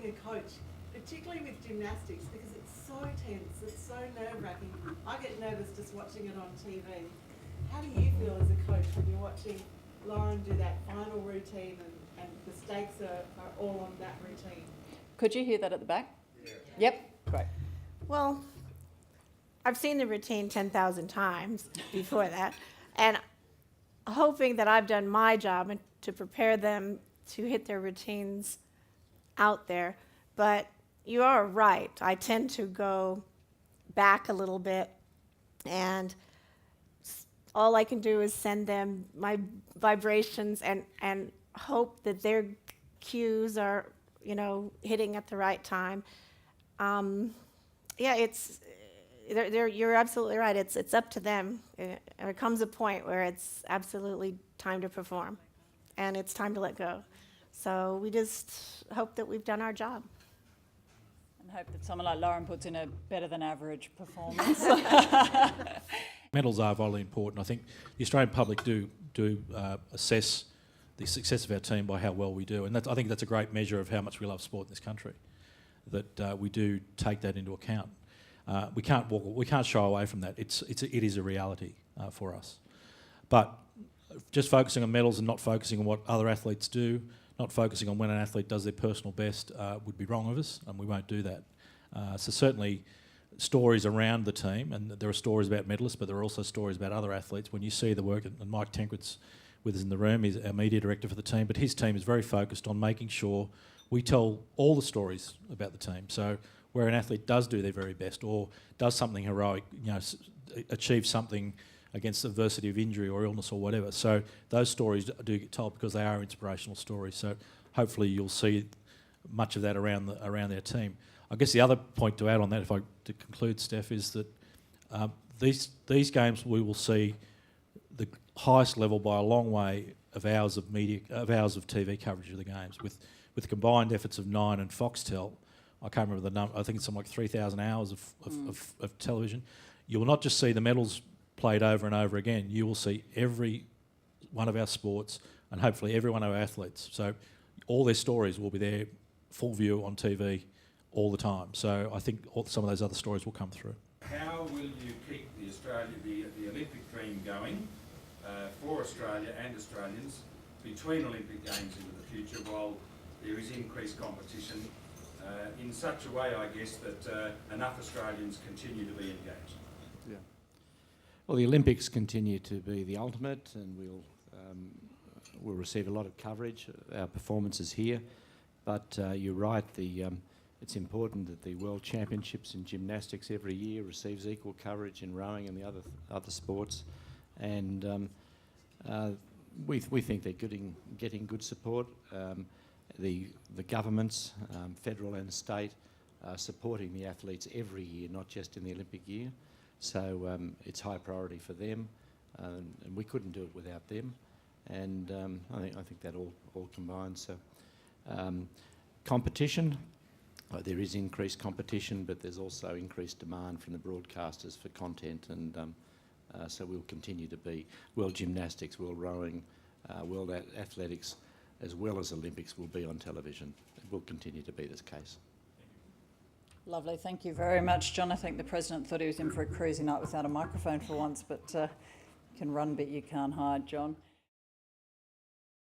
a coach, particularly with gymnastics, because it's so tense, it's so nerve-wracking. I get nervous just watching it on TV. How do you feel as a coach when you're watching Lauren do that final routine and the stakes are all on that routine? Could you hear that at the back? Yeah. Yep, great. Well, I've seen the routine 10,000 times before that, and hoping that I've done my job and to prepare them to hit their routines out there. But you are right. I tend to go back a little bit, and all I can do is send them my vibrations and hope that their cues are, hitting at the right time. You're absolutely right. It's up to them. There comes a point where it's absolutely time to perform, and it's time to let go. So we just hope that we've done our job. And hope that someone like Lauren puts in a better than average performance. Medals are vitally important. I think the Australian public do assess the success of our team by how well we do, and I think that's a great measure of how much we love sport in this country. That we do take that into account. We can't shy away from that. It is a reality for us. But just focusing on medals and not focusing on what other athletes do, not focusing on when an athlete does their personal best, would be wrong of us, and we won't do that. So certainly stories around the team, and there are stories about medalists, but there are also stories about other athletes. When you see the work, and Mike Tankred's with us in the room, he's our media director for the team, but his team is very focused on making sure we tell all the stories about the team. So where an athlete does do their very best or does something heroic, achieves something against adversity of injury or illness or whatever. So those stories do get told because they are inspirational stories. So hopefully you'll see much of that around their team. I guess the other point to add on that, to conclude, Steph, is that these games we will see the highest level by a long way of hours of TV coverage of the games with the combined efforts of Nine and Foxtel. I can't remember the number. I think it's something like 3,000 hours of television. You will not just see the medals played over and over again. You will see every one of our sports and hopefully every one of our athletes. So all their stories will be there, full view on TV all the time. So I think some of those other stories will come through. How will you keep the Olympic dream going for Australia and Australians between Olympic Games into the future while there is increased competition in such a way, I guess, that enough Australians continue to be engaged? Yeah. Well, the Olympics continue to be the ultimate, and we'll receive a lot of coverage. Our performances here, but you're right. It's important that the World Championships in gymnastics every year receives equal coverage in rowing and the other sports, and we think they're getting good support. The governments, federal and state, are supporting the athletes every year, not just in the Olympic year. So it's high priority for them, and we couldn't do it without them. And I think that all combines. So competition, there is increased competition, but there's also increased demand from the broadcasters for content, and so we'll continue to be World Gymnastics, World Rowing, World Athletics, as well as Olympics will be on television. It will continue to be this case. Lovely, thank you very much, John. I think the President thought he was in for a crazy night without a microphone for once, but you can run but you can't hide, John.